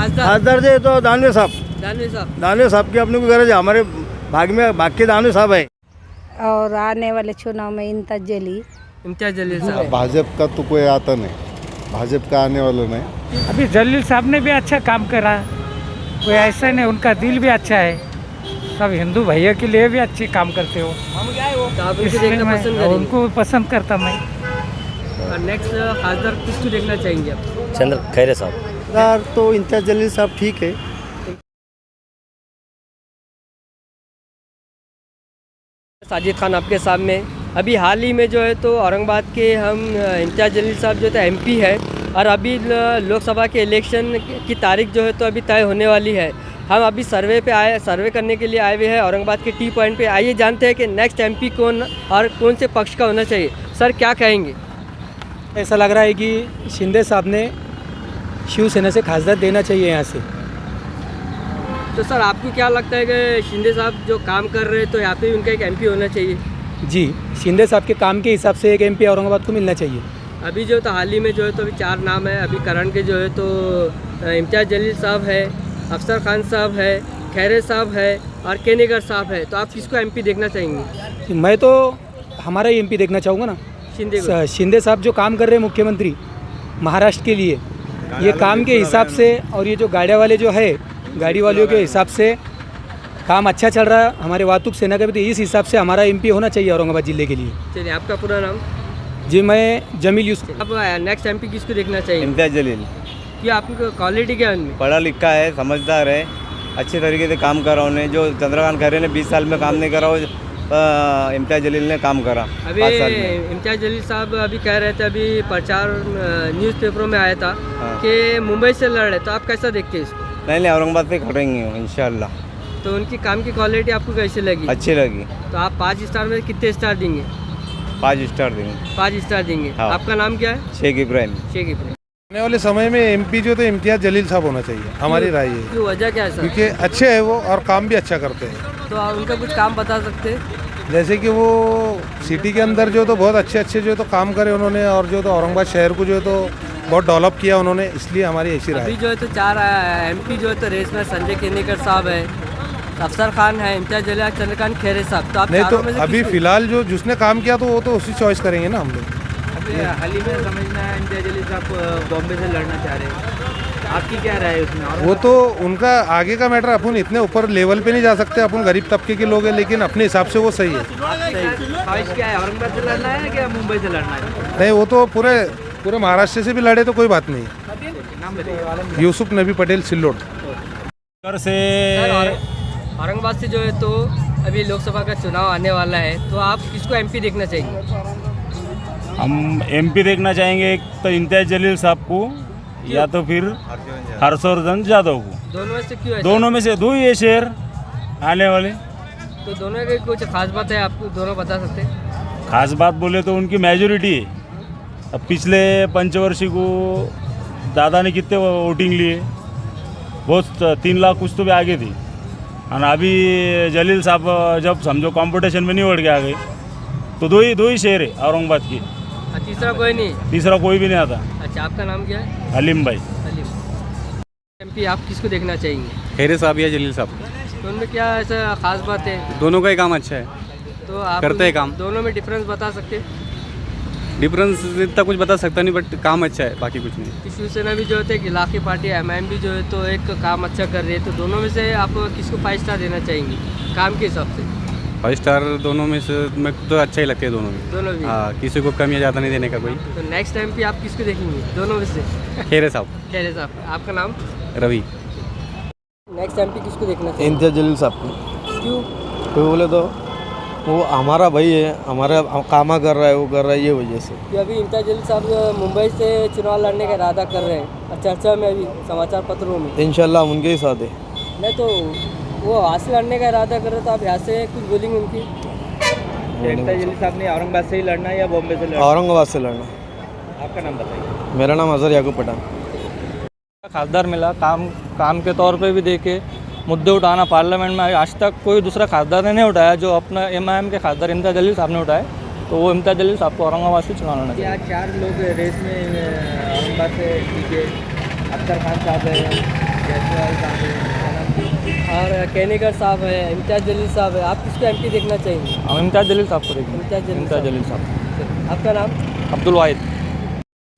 खासदार जे तो दानवे साहब की अपने को गरज है, हमारे भाग के दानवे साहब है। और आने वाले चुनाव में इम्तियाज जलील साहब। भाजपा का तो कोई आता नहीं, भाजपा का आने वाला नहीं। अभी जलील साहब ने भी अच्छा काम करा, कोई ऐसा नहीं, उनका दिल भी अच्छा है, सब हिंदू भैया के लिए भी अच्छे काम करते हो, तो आप उनको इसलिए देखना पसंद मैं करेंगे। उनको पसंद करता मैं। और नेक्स्ट खासदार किसको देखना चाहेंगे आप? चंद्र खैरे साहब। तो इम्तियाज जलील साहब ठीक है। साजिद खान आपके सामने। अभी हाल ही में जो है तो औरंगाबाद के हम इम्तियाज जलील साहब जो है एमपी है, और अभी लोकसभा के इलेक्शन की तारीख जो है तो अभी तय होने वाली है। हम अभी सर्वे करने के लिए आए हुए हैं औरंगाबाद के टी पॉइंट पे। आइए जानते हैं कि नेक्स्ट एमपी कौन और कौन से पक्ष का होना चाहिए। सर क्या कहेंगे? ऐसा लग रहा है कि शिंदे साहब ने शिवसेना से खासदार देना चाहिए यहाँ से। तो सर आपको क्या लगता है कि शिंदे साहब जो काम कर रहे हैं तो यहाँ पे उनका एक एमपी होना चाहिए? जी, शिंदे साहब के काम के हिसाब से एक एमपी औरंगाबाद को मिलना चाहिए। अभी जो तो हाल ही में जो है तो अभी 4 नाम है। अभी करण के जो है तो इम्तियाज जलील साहब है, अफसर खान साहब है, खैरे साहब है और केनेगर साहब है। तो आप किसको एमपी देखना चाहेंगे? मैं तो हमारा ही एमपी देखना चाहूँगा ना, शिंदे को। शिंदे साहब जो काम कर रहे हैं मुख्यमंत्री महाराष्ट्र के लिए, ये काम के हिसाब से, और ये जो गाड़ियाँ वाले जो है गाड़ी वालों के हिसाब से काम अच्छा चल रहा है। हमारे वातुक सेना का भी, तो इस हिसाब से हमारा एमपी होना चाहिए औरंगाबाद जिले के लिए। चलिए, आपका पूरा नाम? जी, मैं जमील यूसुफ। अब नेक्स्ट एमपी किसको देखना चाहिए? इम्तियाज जलील। ये आपकी क्वालिटी क्या है उनमें? पढ़ा लिखा है, समझदार है, अच्छे तरीके से काम करा उन्हें। जो चंद्रकांत खैरे ने 20 साल में काम नहीं करा, वो इम्तियाज जलील ने काम करा अभी 5 साल में। इम्तियाज जलील साहब अभी कह रहे थे, अभी प्रचार न्यूज़पेपरों में आया था हाँ। कि मुंबई से लड़ रहे। तो आप कैसा देखते हैं इसको? नहीं, औरंगाबाद से खटेंगे इंशाल्लाह। तो उनकी काम की क्वालिटी आपको कैसी लगी? अच्छी लगी। तो आप 5 स्टार में कितने स्टार देंगे? 5 स्टार देंगे। 5 स्टार देंगे। हाँ। आपका नाम क्या है? शेख इब्राहिम। शेख इब्राहिम। आने वाले समय में एमपी जो तो इम्तियाज जलील साहब होना चाहिए, हमारी राय है। क्यों, वजह क्या है सर? क्योंकि अच्छे हैं वो और काम भी अच्छा करते हैं। तो आप उनका कुछ काम बता सकते हैं? जैसे कि वो सिटी के अंदर जो तो बहुत अच्छे जो तो काम करे उन्होंने, और जो तो औरंगाबाद शहर को जो तो बहुत डेवलप किया उन्होंने, इसलिए हमारी ऐसी राय अभी है। जो है तो 4 एमपी जो है तो रेस में संजय केनेकर साहब है, अफसर खान है, इम्तियाज जलील, चंद्रकांत खैरे साहब। तो आप नहीं तो चारों में से अभी किसको- फिलहाल जो जिसने काम किया तो वो तो उसी चॉइस करेंगे ना हम लोग। अभी हाल ही में समझना है इम्तियाज जलील साहब बॉम्बे से लड़ना चाह रहे हैं, आपकी क्या राय है उसमें? और वो तो उनका आगे का मैटर, अपन इतने ऊपर लेवल पे नहीं जा सकते, अपन गरीब तबके के लोग हैं, लेकिन अपने हिसाब से वो सही है। ख्वाहिश क्या है, औरंगाबाद से लड़ना है क्या मुंबई से लड़ना है? नहीं, वो तो पूरे महाराष्ट्र से भी लड़े तो कोई बात नहीं। नाम बताइए। यूसुफ नबी पटेल, सिल्लोड। सर, औरंगाबाद से जो है तो अभी लोकसभा का चुनाव आने वाला है, तो आप किसको एमपी देखना चाहेंगे? हम एमपी देखना चाहेंगे, एक तो इम्तियाज जलील साहब को, या तो फिर हर्षवर्धन यादव को। दोनों में से क्यों ऐसा? दोनों में से 2 ही है शहर आने वाले। तो दोनों की कुछ खास बात है, आपको दोनों बता सकते हैं? खास बात बोले तो उनकी मेजोरिटी है। अब पिछले पंचवर्षी को दादा ने कितने वोटिंग लिए, बहुत 3 लाख कुछ तो भी आगे थी। और अभी जलील साहब जब समझो कंपटीशन में नहीं बढ़ के आ गए, तो दो ही शहर है औरंगाबाद की, तीसरा कोई नहीं? तीसरा कोई भी नहीं आता। अच्छा, आपका नाम क्या है? हलीम भाई। अलीम। एमपी आप किसको देखना चाहेंगे? खैरे साहब या जलील साहब, तो उनमें क्या ऐसा खास बात है? दोनों का ही काम अच्छा है, तो आप करते हैं काम। दोनों में डिफरेंस बता सकते हैं? डिफरेंस इतना कुछ बता सकता नहीं, बट काम अच्छा है, बाकी कुछ नहीं। कि शिवसेना भी जो है तो एक इलाकी पार्टी है, एमआईएम भी जो है तो एक काम अच्छा कर रही है। तो दोनों में से आप किसको 5 स्टार देना चाहेंगे काम के हिसाब से? 5 स्टार दोनों में से मैं तो अच्छा ही लगते हैं दोनों में। दोनों भी? हाँ, किसी को कम या ज़्यादा नहीं देने का कोई। तो नेक्स्ट टाइम पे आप किसको देखेंगे दोनों में से? खैरे साहब। खैरे साहब। आपका नाम? रवि। नेक्स्ट एमपी किसको देखना चाहिए? इम्तियाज जलील साहब को। क्यों? तो बोले तो वो हमारा भाई है, हमारा कामा कर रहा है, वो कर रहा है, ये वजह से। कि अभी इम्तियाज जलील साहब मुंबई से चुनाव लड़ने का इरादा कर रहे हैं और चर्चा में अभी समाचार पत्रों में। इंशाल्लाह हम उनके ही साथ है। नहीं तो वो वहाँ से लड़ने का इरादा कर रहे, तो आप यहाँ से कुछ बोलेंगे उनकी? इम्तियाज जलील साहब ने औरंगाबाद से ही लड़ना है या बॉम्बे से लड़ना? औरंगाबाद से लड़ना। आपका नाम बताइए। मेरा नाम अजहर याकूब पठान। खासदार मिला, काम के तौर पे भी देखे, मुद्दे उठाना पार्लियामेंट में आज तक कोई दूसरा खासदार ने नहीं उठाया जो अपना एमआईएम के खासदार इम्तियाज जलील साहब ने उठाए, तो वो इम्तियाज जलील साहब को औरंगाबाद से चुनाव लड़ना चाहिए। क्या 4 लोग रेस में औरंगाबाद से, ठीक है, अफसर खान साहब है, जयसवाल साहब है, क्या नाम है? और केनेकर साहब है, इम्तियाज़ जलील साहब है, आप किसको एमपी देखना चाहेंगे? इम्तियाज़ जलील साहब को देखेंगे। इम्तियाज़ जलील साहब। आपका नाम? अब्दुल वाहिद।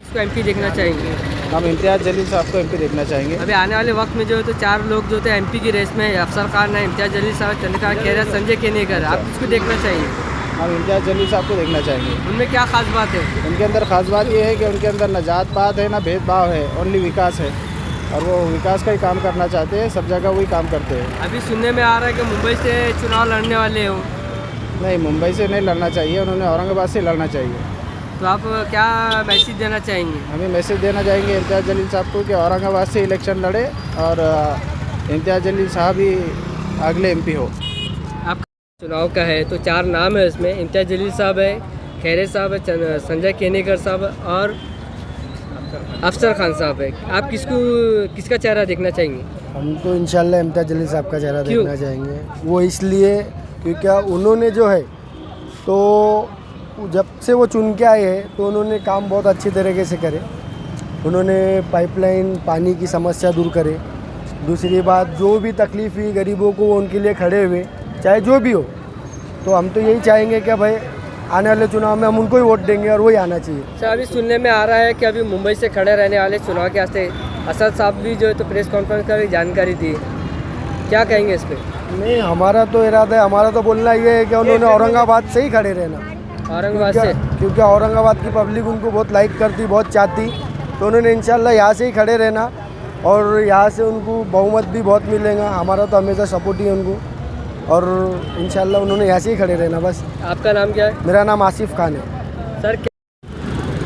किसको एमपी देखना चाहेंगे? हम इम्तियाज़ जलील साहब को एमपी देखना चाहेंगे। अभी आने वाले वक्त में जो है तो 4 लोग जो थे एमपी की रेस में, अफसर खान है, इम्तियाज़ जलील साहब, चंद्रकांत खैरा, संजय केनेकर, आप किसको देखना चाहेंगे? हम इम्तियाज़ जलील साहब को देखना चाहेंगे। उनमें क्या खास बात है? उनके अंदर खास बात ये है कि उनके अंदर न जात पात है, ना भेदभाव है, ओनली विकास है, और वो विकास का ही काम करना चाहते हैं, सब जगह वही काम करते हैं। अभी सुनने में आ रहा है कि मुंबई से चुनाव लड़ने वाले हो। नहीं, मुंबई से नहीं लड़ना चाहिए, उन्होंने औरंगाबाद से लड़ना चाहिए। तो आप क्या मैसेज देना चाहेंगे? हमें मैसेज देना चाहेंगे इम्तियाज़ जलील साहब को कि औरंगाबाद से इलेक्शन लड़े और इम्तियाज़ जलील साहब ही अगले एमपी हो। आप चुनाव का है तो 4 नाम है उसमें, इम्तियाज़ जलील साहब है, खैरे साहब है, संजय केनेकर साहब और अफसर खान साहब है। आप किसका चेहरा देखना चाहेंगे? हम तो इंशाल्लाह इम्तियाज़ जलील साहब का चेहरा क्यों? देखना चाहेंगे। वो इसलिए क्योंकि उन्होंने जो है तो जब से वो चुन के आए हैं तो उन्होंने काम बहुत अच्छी तरीके से करे। उन्होंने पाइपलाइन पानी की समस्या दूर करे। दूसरी बात, जो भी तकलीफ हुई गरीबों को वो उनके लिए खड़े हुए, चाहे जो भी हो। तो हम तो यही चाहेंगे कि भाई आने वाले चुनाव में हम उनको ही वोट देंगे और वही आना चाहिए। सर, अभी सुनने में आ रहा है कि अभी मुंबई से खड़े रहने वाले चुनाव के वास्ते असद साहब भी जो है तो प्रेस कॉन्फ्रेंस कर जानकारी दी, क्या कहेंगे इस पर? नहीं, हमारा तो इरादा है, हमारा तो बोलना ये है कि उन्होंने औरंगाबाद से ही खड़े रहना। औरंगाबाद से? क्योंकि औरंगाबाद की पब्लिक उनको बहुत लाइक करती, बहुत चाहती, तो उन्होंने इंशाल्लाह यहाँ से ही खड़े रहना और यहाँ से उनको बहुमत भी बहुत मिलेगा। हमारा तो हमेशा सपोर्ट ही है उनको, और इंशाल्लाह उन्होंने यहाँ से ही खड़े रहना बस। आपका नाम क्या है? मेरा नाम आसिफ खान है। सर,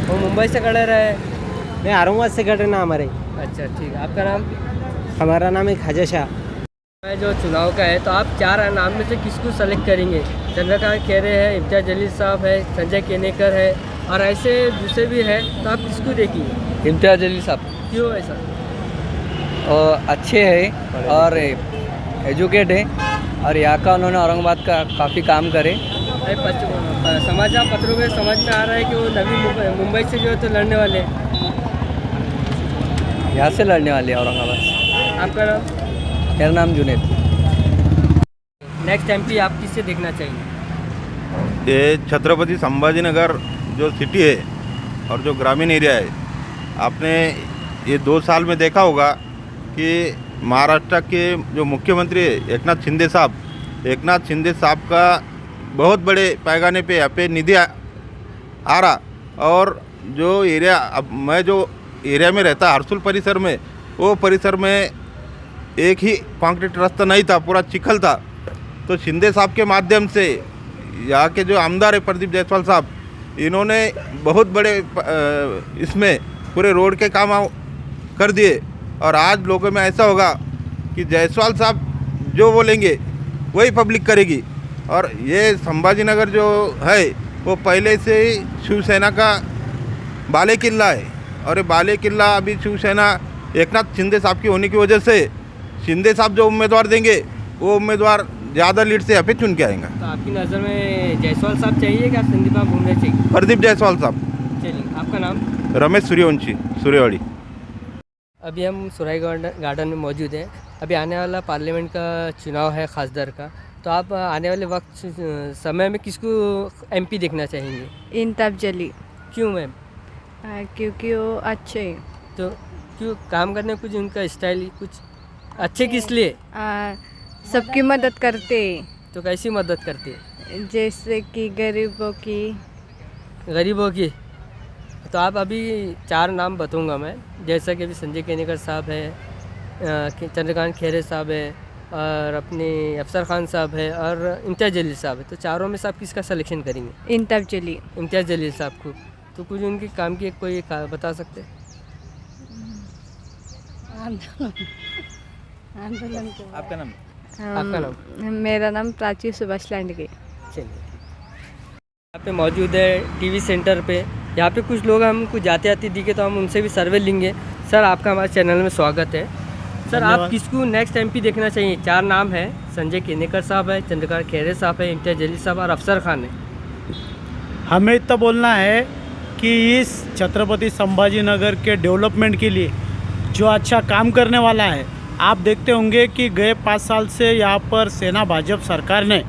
वो मुंबई से खड़े रहे? नहीं, औरंगाबाद से खड़े ना हमारे। अच्छा, ठीक है। आपका नाम? हमारा नाम है ख्वाजा शाह। जो चुनाव का है तो आप 4 नाम में से किसको सेलेक्ट करेंगे? चंद्रकांत खैरे है, इम्तियाज़ जलील साहब है, संजय केनेकर है और ऐसे दूसरे भी है, तो आप किसको देखेंगे? इम्तियाज़ जलील साहब। क्यों ऐसा? अच्छे हैं और एजुकेट है और यहाँ का उन्होंने औरंगाबाद का काफ़ी काम करे। समाचार पत्रों में समझ में आ रहा है कि वो नवी मुंबई से जो है तो लड़ने वाले हैं। यहाँ से लड़ने वाले हैं औरंगाबाद से। आपका नाम? मेरा नाम जुनेद। नेक्स्ट एमपी आप किससे देखना चाहिए? ये छत्रपति संभाजीनगर जो सिटी है और जो ग्रामीण एरिया है, आपने ये 2 साल में देखा होगा कि महाराष्ट्र के जो मुख्यमंत्री है एकनाथ शिंदे साहब का बहुत बड़े पैमाने पे यहाँ पे निधि आ रहा, और जो एरिया, अब मैं जो एरिया में रहता हरसुल परिसर में, वो परिसर में एक ही कंक्रीट रास्ता नहीं था, पूरा चिखल था। तो शिंदे साहब के माध्यम से यहाँ के जो आमदार है प्रदीप जायसवाल साहब, इन्होंने बहुत बड़े इसमें पूरे रोड के काम कर दिए, और आज लोगों में ऐसा होगा कि जायसवाल साहब जो बोलेंगे वही पब्लिक करेगी। और ये संभाजीनगर जो है वो पहले से ही शिवसेना का बाले किला है, और ये बाले किला अभी शिवसेना एकनाथ शिंदे साहब की होने की वजह से शिंदे साहब जो उम्मीदवार देंगे वो उम्मीदवार ज़्यादा लीड से यहाँ पे चुन के आएंगे। तो आपकी नज़र में जायसवाल साहब चाहिए क्या संदीप साहब घूमने चाहिए? प्रदीप जायसवाल साहब। चलिए, आपका नाम? रमेश सूर्यवंशी, सूर्यवाड़ी। अभी हम सुराई गार्डन में मौजूद हैं। अभी आने वाला पार्लियामेंट का चुनाव है खासदार का, तो आप आने वाले वक्त समय में किसको एमपी देखना चाहेंगे? इम्तियाज़ जलील। क्यों मैम? क्योंकि वो अच्छे हैं। तो क्यों काम करने कुछ उनका स्टाइल कुछ अच्छे किस लिए? सबकी मदद करते हैं। तो कैसी मदद करते हैं? जैसे कि गरीबों की। तो आप अभी 4 नाम बताऊंगा मैं, जैसा कि अभी संजय केनेकर साहब है, चंद्रकांत खैरे साहब है और अपने अफसर खान साहब है और इम्तियाज़ जलील साहब है। तो चारों में से आप किसका सिलेक्शन करेंगे? इम्तियाज़ जलील साहब को। तो कुछ उनके काम की कोई बता सकते हैं? आंदोलन। आपका नाम? आपका नाम? मेरा नाम प्राची सुभाष लांडगे। चलिए, यहाँ पे मौजूद है टीवी सेंटर पे। यहाँ पे कुछ लोग हमको जाते आते दिखे तो हम उनसे भी सर्वे लेंगे। सर, आपका हमारे चैनल में स्वागत है। सर, आप किसको नेक्स्ट एमपी देखना चाहिए? 4 नाम है, संजय केनेकर साहब है, चंद्रकांत खैरे साहब है, इम्तियाज़ जलील साहब और अफसर खान है। हमें इतना बोलना है कि इस छत्रपति संभाजीनगर के डेवलपमेंट के लिए जो अच्छा काम करने वाला है आप देखते होंगे कि गए 5 साल से यहाँ पर सेना भाजपा सरकार ने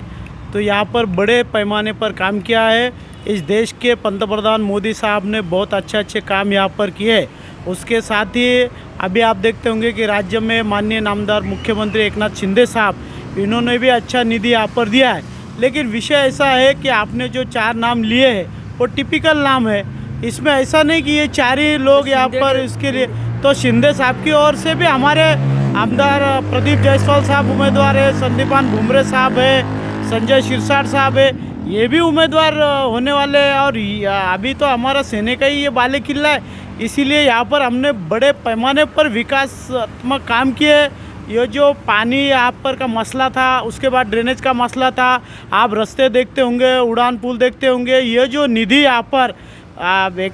तो यहाँ पर बड़े पैमाने पर काम किया है। इस देश के पंतप्रधान मोदी साहब ने बहुत अच्छे काम यहाँ पर किए। उसके साथ ही अभी आप देखते होंगे कि राज्य में माननीय नामदार मुख्यमंत्री एकनाथ शिंदे साहब इन्होंने भी अच्छा निधि यहाँ पर दिया है। लेकिन विषय ऐसा है कि आपने जो 4 नाम लिए हैं वो टिपिकल नाम है। इसमें ऐसा नहीं कि ये 4 ही लोग यहाँ पर इसके लिए, तो शिंदे साहब की ओर से भी हमारे आमदार प्रदीप जायसवाल साहब उम्मीदवार है, संदीपान भुमरे साहब है, संजय सिरसाट साहब है, ये भी उम्मीदवार होने वाले हैं। और अभी तो हमारा सेने का ही ये बाले किला है, इसीलिए यहाँ पर हमने बड़े पैमाने पर विकासात्मक काम किए। ये जो पानी यहाँ पर का मसला था, उसके बाद ड्रेनेज का मसला था, आप रास्ते देखते होंगे, उड़ान पुल देखते होंगे। ये जो निधि यहाँ पर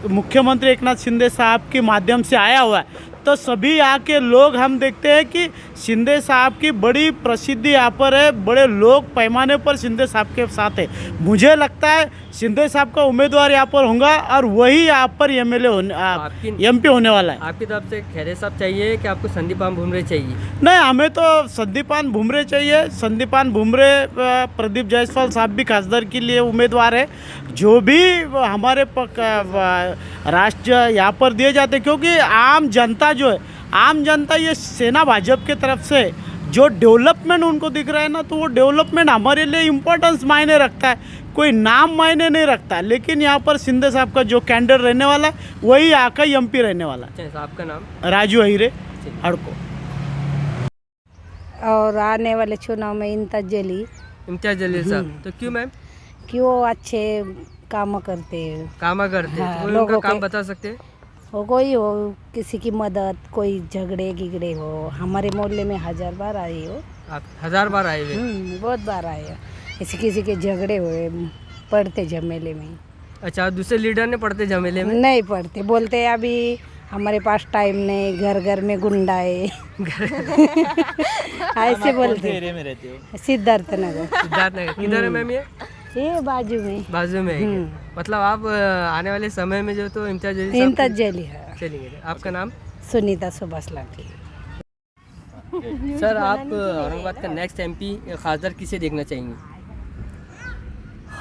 मुख्यमंत्री एकनाथ शिंदे साहब के माध्यम से आया हुआ है, तो सभी यहाँ के लोग हम देखते हैं कि शिंदे साहब की बड़ी प्रसिद्धि यहाँ पर है, बड़े लोग पैमाने पर शिंदे साहब के साथ है। मुझे लगता है शिंदे साहब का उम्मीदवार यहाँ पर होगा और वही यहाँ पर एमएलए होने एमपी होने वाला है। आपकी तरफ से खैरे साहब चाहिए कि आपको संदीपान भुमरे चाहिए? नहीं, हमें तो संदीपान भुमरे चाहिए। संदीपान भुमरे प्रदीप जायसवाल साहब भी खासदार के लिए उम्मीदवार है। जो भी हमारे राष्ट्र यहाँ पर दिए जाते, क्योंकि आम जनता जो है, आम जनता ये सेना भाजपा की तरफ से जो डेवलपमेंट उनको दिख रहा है ना, तो वो डेवलपमेंट हमारे लिए इम्पोर्टेंस मायने रखता है, कोई नाम मायने नहीं रखता। लेकिन यहाँ पर शिंदे साहब का जो कैंडिडेट रहने वाला है वही यहाँ का एमपी रहने वाला है। आपका नाम? राजू अहिरे, हड़को। और आने वाले चुनाव में इम्तियाज जलील साहब, तो क्यों मैम? क्यों अच्छे काम करते हैं। हाँ, कोई उनका काम बता सकते हैं? हो कोई हो, किसी की मदद, कोई झगड़े गिगड़े हो, हमारे मोहल्ले में 1000 बार आए हो। आप 1000 बार आए हुए? बहुत बार आए हो। किसी के झगड़े हुए, पढ़ते झमेले में। अच्छा, दूसरे लीडर ने पढ़ते झमेले में? नहीं पढ़ते, बोलते अभी हमारे पास टाइम नहीं, घर घर में गुंडा है। ऐसे बोलते। एरिया में रहते हो? सिद्धार्थ नगर। किधर है मैम ये? ये बाजू में है। मतलब आप आने वाले समय में जो तो इम्तियाज जलील है। चलिए, आपका नाम? सुनीता सुभाष लाठी। सर, आप औरंगाबाद का नेक्स्ट एमपी खासदार किसे देखना चाहेंगे?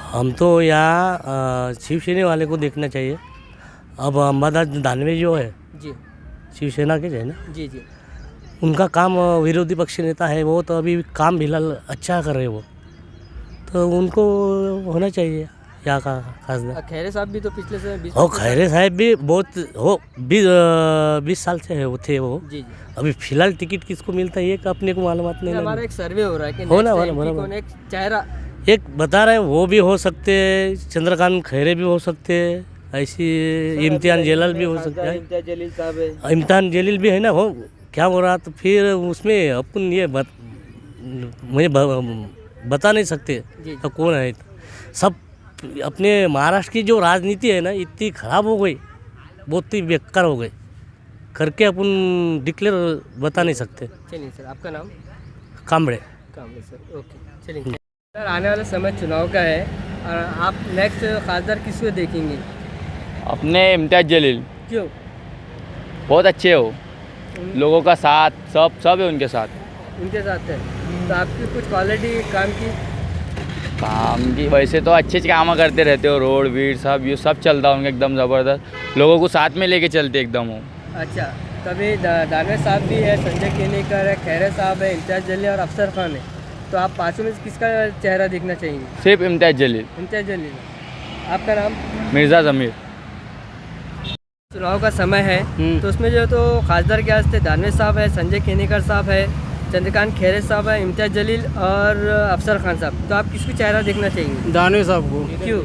हम तो यहाँ शिवसेना वाले को देखना चाहिए। अब अंबादास दानवे जो है जी, शिवसेना के है ना जी जी, उनका काम, विरोधी पक्ष नेता है वो, तो अभी काम फिलहाल अच्छा कर रहे वो, तो उनको होना चाहिए यहाँ का खासदार। खैरे साहब भी तो पिछले से 20 और खैरे साहब भी बहुत हो 20 साल से है वो थे वो। जी जी। अभी फिलहाल टिकट किसको मिलता है ये अपने को मालूम नहीं। हमारा एक सर्वे हो रहा है कि होना एक चेहरा एक बता रहे हैं, वो भी हो सकते हैं, चंद्रकांत खैरे भी हो सकते हैं, ऐसी इम्तियाज जलील भी हो सकता है। इम्तियाज जलील भी है ना, हो क्या हो रहा, तो फिर उसमें अपन ये मुझे बता नहीं सकते तो कौन है। सब अपने महाराष्ट्र की जो राजनीति है ना, इतनी ख़राब हो गई, बहुत ही बेकार हो गई, करके अपन डिक्लेयर बता नहीं सकते। चलिए सर, आपका नाम? Kambade sir, okay. चलिए सर, आने वाला समय चुनाव का है और आप नेक्स्ट खासदार किसको देखेंगे? अपने इम्तियाज जलील। क्यों? बहुत अच्छे हो, लोगों का साथ सब है उनके साथ है। तो आपकी कुछ क्वालिटी काम की वैसे तो अच्छे काम करते रहते हो, रोड वीड सब ये सब चलता है उनका एकदम ज़बरदस्त, लोगों को साथ में लेके चलते एकदम हो। अच्छा, तभी दानवे साहब भी है, संजय केनेकर है, खैरे साहब है, इम्तियाज जलील और अफसर खान है, तो आप पाँचों में किसका चेहरा देखना चाहेंगे? सिर्फ इम्तियाज जलील। आपका नाम? मिर्ज़ा ज़मीर। चुनाव का समय है तो उसमें जो तो खासदार के वास्ते दानवे साहब है, संजय केनेकर साहब है, चंद्रकांत खैरे साहब है, इम्तियाज जलील और अफसर खान साहब, तो आप किसको चेहरा देखना चाहेंगे? दानवे साहब को। क्यों?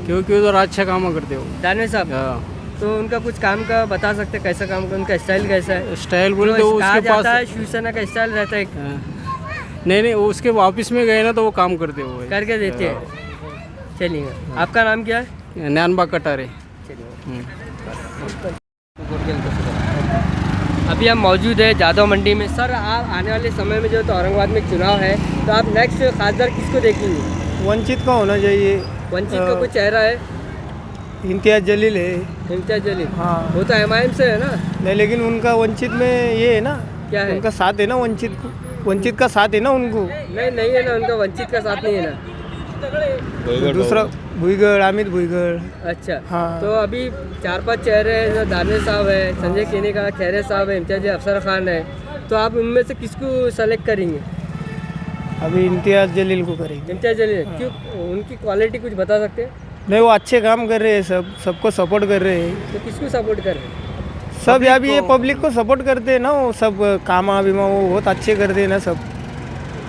क्योंकि तो अच्छा काम करते हो। दानवे साहब? तो उनका कुछ काम का बता सकते, कैसा काम का, उनका स्टाइल कैसा है? स्टाइल बोले तो उसके पास शिवसेना का स्टाइल रहता है। नहीं, उसके ऑफिस में गए ना तो वो काम करते हो, करके देते हैं। चलिए, आपका नाम क्या है? नैनबा कटारे। अभी हम मौजूद है जादव मंडी में। सर, आप आने वाले समय में जो तो औरंगाबाद में चुनाव है, तो आप नेक्स्ट खासदार किसको देखेंगे? वंचित का होना चाहिए। वंचित का कुछ चेहरा है? इम्तियाज जलील है। इम्तियाज जलील? हाँ, वो तो MIM से है ना? नहीं, लेकिन उनका वंचित में ये है ना, क्या है? उनका साथ है ना वंचित का साथ है ना उनको। नहीं है ना, उनका वंचित का साथ नहीं है ना। दूसरा भुईगढ़, अमित भुईगढ़। अच्छा हाँ। तो अभी 4-5 चेहरे हैं, जो दानवे साहब है, संजय केनेका, खैरे साहब है, इम्तियाज अफसर खान है, तो आप उनमें से किसको सेलेक्ट करेंगे? अभी इम्तियाज जलील को करेंगे। इम्तियाज जलील, क्यों? उनकी क्वालिटी कुछ बता सकते हैं? नहीं, वो अच्छे काम कर रहे हैं, सबको सपोर्ट कर रहे हैं। तो किसको सपोर्ट कर रहे हैं? सब यहाँ भी ये पब्लिक को सपोर्ट करते हैं ना, वो सब कामा बीमा वो बहुत अच्छे करते हैं ना सब।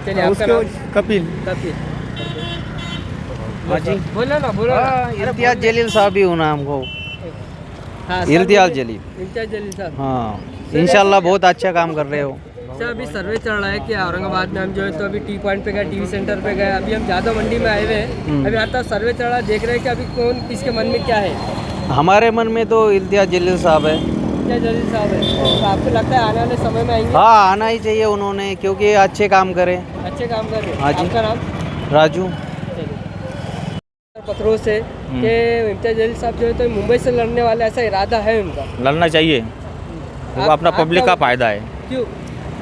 चलिए, आपका उसके नाम? कपिल। हाँ जी, बोला ना। इम्तियाज जलील साहब भी होना हमको। हाँ, इम्तियाज जलील। इम्तियाज जलील साहब। हाँ, इंशाल्लाह बहुत अच्छा काम कर रहे हो। सर, अभी सर्वे चल रहा है कि औरंगाबाद में हम जो है तो अभी टी पॉइंट पे गए, टीवी सेंटर पे गए, अभी हम ज़्यादा मंडी में आए हुए हैं। अभी हर तरफ सर्वे चल रहा है, देख रहे हैं कि अभी कौन किसके मन में क्या है। हमारे मन में तो इम्तियाज जलील साहब है। इम्तियाज जलील साहब है। तो आपको लगता है आने वाले समय में आएंगे? हाँ, आना ही चाहिए उन्होंने, क्योंकि अच्छे काम करे। अच्छे काम कर रहे हैं। हाँ जी। आपका नाम? राजू। पत्रों से कि इम्तियाज जलील साहब जो है तो मुंबई से लड़ने वाले, ऐसा इरादा है उनका? लड़ना चाहिए, वो अपना पब्लिक का फायदा है। क्यों?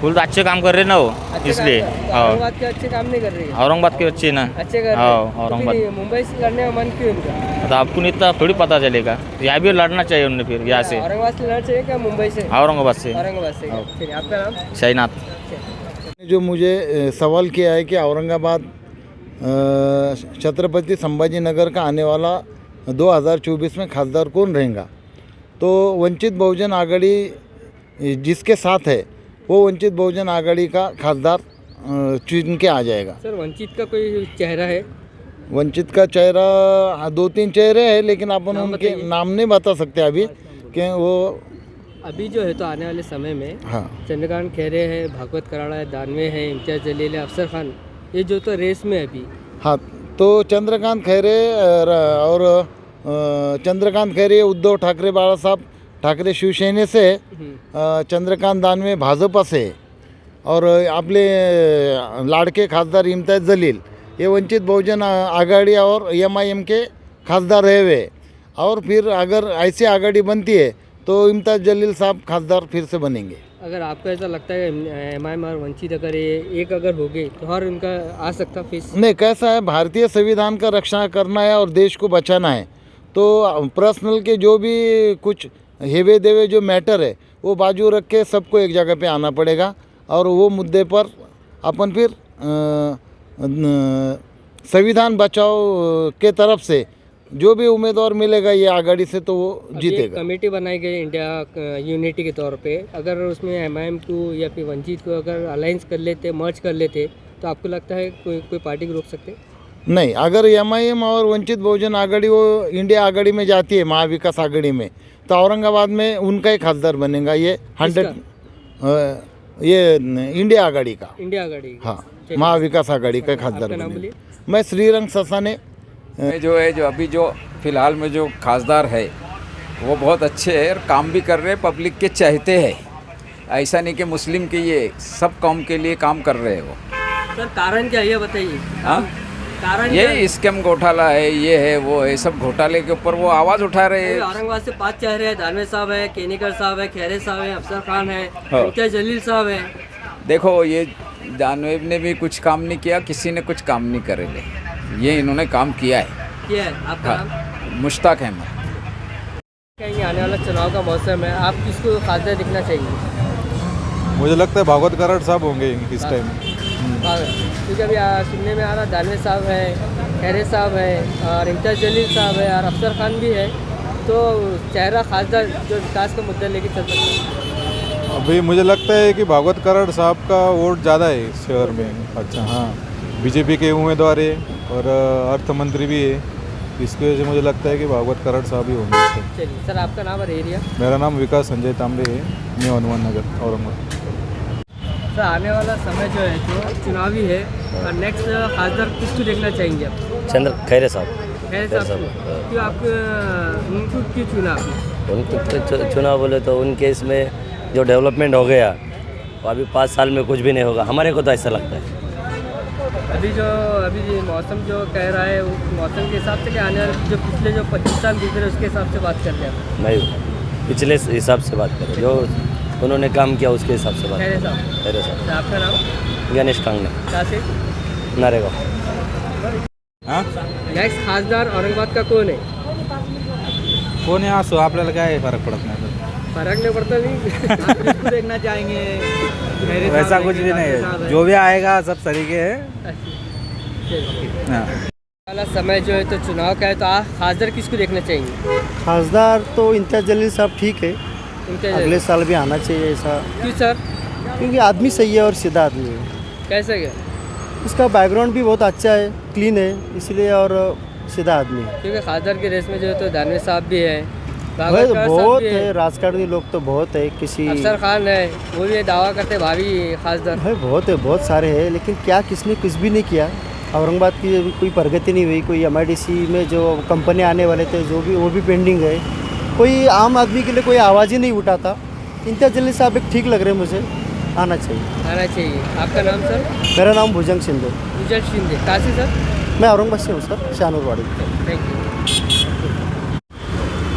फुल तो अच्छे काम कर रहे ना वो, इसलिए। औरंगाबाद के अच्छे काम नहीं कर रही है? औरंगाबाद के अच्छे ना। अच्छे कर रहे हैं। औरंगाबाद। तो मुंबई से लड़ने का मन क्यों उनका? तो आपको इतना थोड़ी पता चलेगा, यहाँ भी लड़ना चाहिए उन्हें फिर यहाँ से। औरंगाबाद से लड़ना चाहिए क्या मुंबई से? औरंगाबाद से। औरंगाबाद से। चलिए, आपका नाम? शहीनाथ। जो मुझे सवाल किया है कि औरंगाबाद छत्रपति संभाजी नगर का आने वाला 2024 में खासदार कौन रहेगा, तो वंचित बहुजन आघाड़ी जिसके साथ है वो वंचित बहुजन आघाड़ी का खासदार चुन के आ जाएगा। सर, वंचित का कोई चेहरा है? वंचित का चेहरा 2-3 चेहरे हैं, लेकिन अपन उनके नाम नहीं बता सकते अभी कि वो अभी जो है तो आने वाले समय में हाँ चंद्रकांत खैरे है, भागवत कराड़ा है, दानवे है, इम्तियाज जलील है, अफसर खान, ये जो तो रेस में है अभी। हाँ, तो चंद्रकांत खैरे और चंद्रकांत खैरे उद्धव ठाकरे, बाला साहब ठाकरे शिवसेने से, चंद्रकांत दानवे भाजपा से, और आपले लाड़के खासदार इम्तियाज जलील ये वंचित बहुजन आघाड़ी और MIM के खासदार रहे हुए। और फिर अगर ऐसी आघाड़ी बनती है तो इम्तियाज जलील साहब खासदार फिर से बनेंगे। अगर आपको ऐसा लगता है MIM और वंचित अगर ये एक अगर हो गई तो हर उनका आ सकता फेस? नहीं, कैसा है, भारतीय संविधान का रक्षा करना है और देश को बचाना है, तो पर्सनल के जो भी कुछ हेवे देवे जो मैटर है वो बाजू रख के सबको एक जगह पे आना पड़ेगा, और वो मुद्दे पर अपन फिर संविधान बचाओ के तरफ से जो भी उम्मीदवार मिलेगा ये आघाड़ी से तो वो जीतेगा। कमेटी बनाई गई इंडिया यूनिटी के तौर पे, अगर उसमें MIM को या फिर वंचित को अगर अलायंस कर लेते, मर्ज कर लेते, तो आपको लगता है कोई पार्टी को रोक सकते? नहीं, अगर MIM और वंचित बहुजन आघाड़ी वो इंडिया आघाड़ी में जाती है, महाविकास आघाड़ी में, तो औरंगाबाद में उनका ही खासदार बनेगा। ये 100 ये इंडिया आघाड़ी का। इंडिया आघाड़ी। हाँ, महाविकास आघाड़ी का खासदार बनेगा। मैं श्रीरंग ससाने। जो है, जो अभी जो फिलहाल में जो खासदार है वो बहुत अच्छे हैं और काम भी कर रहे हैं, पब्लिक के चाहते हैं। ऐसा नहीं कि मुस्लिम के, ये सब कौम के लिए काम कर रहे हैं वो। सर, कारण क्या है ये बताइए? हाँ, कारण ये स्कैम घोटाला है, ये है वो है, सब घोटाले के ऊपर वो आवाज़ उठा रहे हैं। औरंगाबाद से 5 चेहरे हैं, दानवे साहब है, केनेकर साहब है, खैरे साहब है, अफसर खान है, हाँ। इम्तियाज जलील साहब है। देखो, ये दानवे ने भी कुछ काम नहीं किया, किसी ने कुछ काम नहीं करे, ये इन्होंने काम किया है। आपका नाम? मुश्ताक अहमद। कहीं आने वाला चुनाव का मौसम है, आप किसको खासदार दिखना चाहिए? मुझे लगता है भागवत कराड़ साहब होंगे इस टाइम, क्योंकि अभी सुनने में आ रहा दानवे साहब है, खैरे साहब है, और इम्तियाज जलील साहब है, और अफसर खान भी है, तो चेहरा खासदार जो विकास का मुद्दा लेके चल सकता है। अभी मुझे लगता है कि भागवत कराड़ साहब का वोट ज़्यादा है इस शहर में। अच्छा, हाँ, बीजेपी के उम्मीदवार है और अर्थ मंत्री भी है, इसकी वजह से मुझे लगता है कि भागवत कराड़ साहब ही होंगे। चलिए सर, आपका नाम और एरिया? मेरा नाम विकास संजय तांबे है, न्यू हनुमान नगर, औरंगाबाद। सर, आने वाला समय जो है तो चुनावी है, और नेक्स्ट खासदार किसको देखना चाहेंगे आप? खैरे साहब। खैरे साहब को क्यों आप उनको क्यों चुना आपने? उनको चुना बोले तो उनके इसमें जो डेवलपमेंट हो गया वो अभी 5 साल में कुछ भी नहीं होगा, हमारे को तो ऐसा लगता है। अभी मौसम जो कह रहा है उस मौसम के हिसाब से क्या आने वाले जो पिछले जो 25 साल बीत रहे उसके हिसाब से बात करते हैं? नहीं, पिछले हिसाब से बात करें, जो उन्होंने काम किया उसके हिसाब से बात खैरे साहब। खैरे साहब। आपका नाम? गणेश कांगणे, कहाँ से? नारेगाव। नेक्स्ट खासदार औरंगाबाद का कौन है? कोण आहे असो आपल्याला काय फरक पडत नाही फर्क नहीं पड़ता नहीं देखना चाहेंगे वैसा कुछ भी नहीं है, जो भी आएगा सब तरीके है। वाला समय जो है तो चुनाव का है, तो आप खासदार किसको देखना चाहेंगे? खासदार तो इम्तियाज जलील साहब ठीक है, इम्तियाज अगले साल भी आना चाहिए ऐसा, क्यों सर? क्योंकि आदमी सही है और सीधा आदमी है। कैसे क्या? उसका बैकग्राउंड भी बहुत अच्छा है, क्लीन है, इसलिए और सीधा आदमी है। क्योंकि खासदार की रेस में जो है तो दानवे साहब भी है, भाई भागवत साहब बहुत भी है, राजकारणी लोग तो बहुत है, किसी अफसर खान है, वो भी दावा करते भाभी खासदार। भाई बहुत है, बहुत सारे हैं, लेकिन क्या किसने कुछ भी नहीं किया। औरंगाबाद की अभी कोई प्रगति नहीं हुई, कोई MIDC में जो कंपनी आने वाले थे जो भी वो भी पेंडिंग है, कोई आम आदमी के लिए कोई आवाज़ ही नहीं उठाता। इम्तियाज जलील साहब एक ठीक लग रहे हैं मुझे, आना चाहिए। आना चाहिए। आपका नाम सर? मेरा नाम भुजंग शिंदे। भुजंग शिंदे, कहाँ से सर? मैं औरंगाबाद से हूँ sir, Shahnoorwadi. Thank you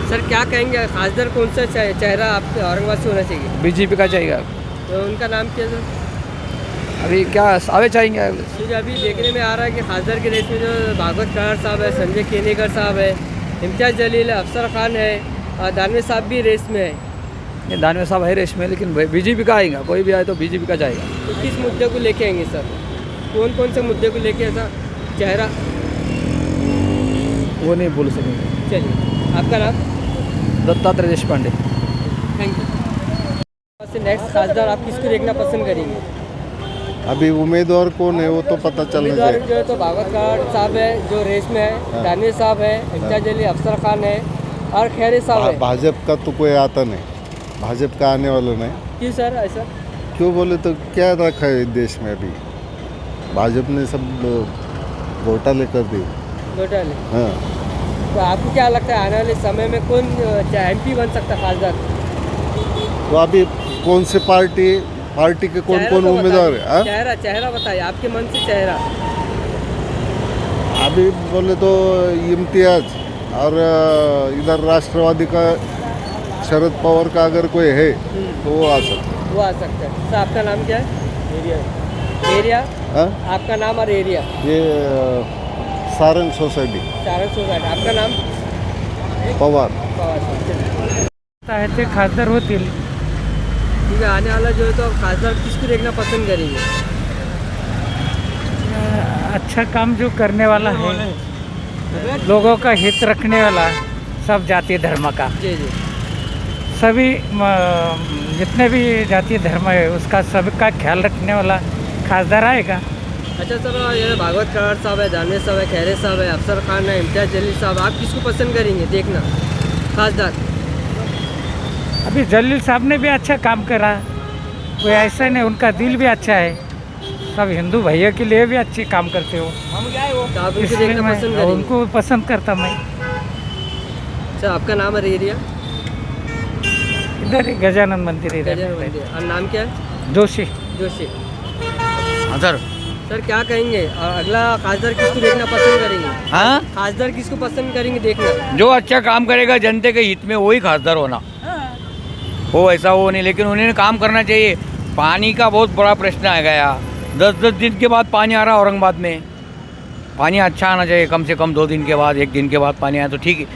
sir. क्या कहेंगे खासदार कौन सा चेहरा आपके औरंगाबाद से होना चाहिए? बीजेपी का चाहिए। तो उनका नाम क्या सर? अभी क्या आवे चाहेंगे? मुझे अभी देखने में आ रहा है कि खासदार के रेस में जो भागवत करार साहब है, संजय केनेकर साहब है, इम्तियाज जलील है, अफसर खान है और दानवे साहब भी रेस में है। ये दानवे साहब है रेस में, लेकिन बीजेपी का आएगा, कोई भी आए तो बीजेपी का जाएगा। तो किस मुद्दे को लेके आएंगे सर? कौन कौन से मुद्दे को लेके ऐसा चेहरा? वो नहीं बोल सकेंगे। चलिए, आपका नाम? Dattatreya Deshpande. Thank you. Next खासदार आप किसको देखना पसंद करेंगे? अभी उम्मीदवार कौन है वो तो पता चलना उम्मीदवार चाहिए। जो है तो भागवत करार साहब है जो रेस में है, दानवे साहब है, इम्तियाज जलील, अफसर खान है और खैरे साहब है। भाजपा का तो कोई आता नहीं, भाजपा का आने वाला नहीं। क्यों सर ऐसा? क्यों बोले तो क्या रखा है देश में अभी, भाजपा ने सब घोटाले कर दिए। घोटाले? हाँ। तो आपको क्या लगता है आने वाले समय में कौन MP बन सकता है खासदार? तो अभी कौन से पार्टी के कौन कौन उम्मीदवार है? हाँ? चेहरा बताइए, आपके मन से चेहरा। अभी बोले तो इम्तियाज और इधर राष्ट्रवादी का शरद पवार का अगर कोई है तो वो आ सकता है। वो आ सकता है। तो आपका नाम क्या है? एरिया? हाँ? आपका नाम और एरिया? ये सारंग सोसाइटी। सारंग सोसाइटी। आपका नाम? पवार। ते खासदार होतील। ठीक है, आने वाला जो है तो खासदार किसको देखना पसंद करेंगे? अच्छा काम जो करने वाला है, लोगों का हित रखने वाला, सब जातीय धर्म का, जी जी, सभी जितने भी जातीय धर्म है उसका सबका ख्याल रखने वाला खासदार आएगा। अच्छा सर, ये भागवत करार साहब है, दानवे साहब है, खैरे साहब है, अफसर खान है, इम्तियाज जलील साहब, आप किसको पसंद करेंगे देखना खासदार? अभी जलील साहब ने भी अच्छा काम करा, कोई ऐसा नहीं, उनका दिल भी अच्छा है, सब हिंदू भैया के लिए भी अच्छे काम करते हो, तो आप उनको इसलिए देखना मैं पसंद करेंगे? उनको पसंद करता मैं। अच्छा, आपका नाम और एरिया? इधर ही गजानन मंदिर इधर। गजानन मंदिर। और नाम क्या है? जोशी। जोशी। हाँ सर। सर क्या कहेंगे और अगला खासदार किसको देखना पसंद करेंगे? हाँ, खासदार किसको पसंद करेंगे देखना? जो अच्छा काम करेगा जनता के हित में वही खासदार होना, वो ऐसा वो नहीं, लेकिन उन्हें काम करना चाहिए। पानी का बहुत बड़ा प्रश्न आ गया, 10-10 दिन के बाद पानी आ रहा है औरंगाबाद में। पानी अच्छा आना चाहिए, कम से कम 2 दिन के बाद, 1 दिन के बाद पानी आया तो ठीक है,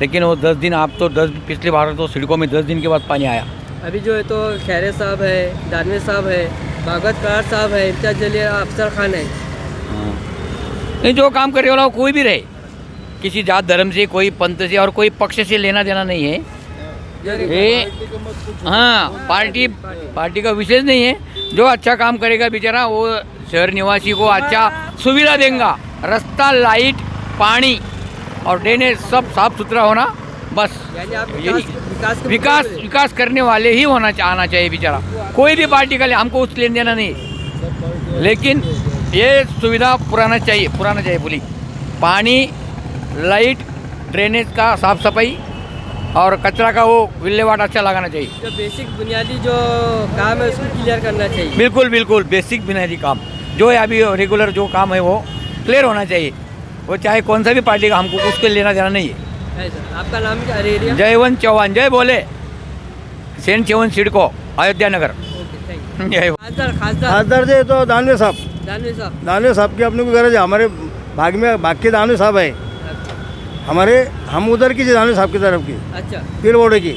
लेकिन वो 10 दिन, आप तो 10 पिछली बार तो सड़कों में 10 दिन के बाद पानी आया। अभी जो है तो खैरे साहब है, दानवे साहब है, भागवत करार साहब है, इम्तियाज जलील, अफसर खान है। नहीं, जो काम करे वाला कोई भी रहे, किसी जात धर्म से, कोई पंथ से और कोई पक्ष से लेना देना नहीं है ये। हाँ, पार्टी का विशेष नहीं है, जो अच्छा काम करेगा बेचारा वो शहर निवासी को अच्छा सुविधा देगा, रास्ता, लाइट, पानी और ड्रेनेज सब साफ सुथरा होना, बस यानी आप यही विकास करने वाले ही आना चाहिए बेचारा। कोई भी पार्टी का ले, हमको उस लेन देना नहीं, लेकिन ये सुविधा पुराना चाहिए बोली, पानी, लाइट, ड्रेनेज का साफ सफाई और कचरा का वो विल्हेवाट अच्छा लगाना चाहिए। जो बेसिक बुनियादी जो काम है उसको क्लियर करना चाहिए। बिल्कुल बेसिक बुनियादी काम जो है अभी रेगुलर जो काम है वो क्लियर होना चाहिए, वो चाहे कौन सा भी पार्टी का, हमको उसको लेना देना नहीं है। सर, आपका नाम क्या? एरिया? जयवंत चौहान, जय बोले, सेंट चौहान सिडको। अयोध्या नगर जय हो। खासदार खासदार खासदार जे तो दानवे साहब दानवे साहब की अपने को गरज है। हमारे भाग के दानवे साहब है हमारे, हम उधर की दानवे साहब की तरफ की अच्छा पीर बोर्डे की,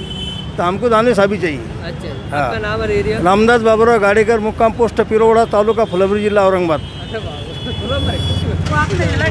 तो हमको दानवे साहब ही चाहिए। अच्छा हाँ। आपका नाम और एरिया? रामदास बाबूराव गाडेकर, मुक्काम पोस्ट पीरवडा, तालुका फुलंब्री, जिल्हा औरंगाबाद। अच्छा बाबा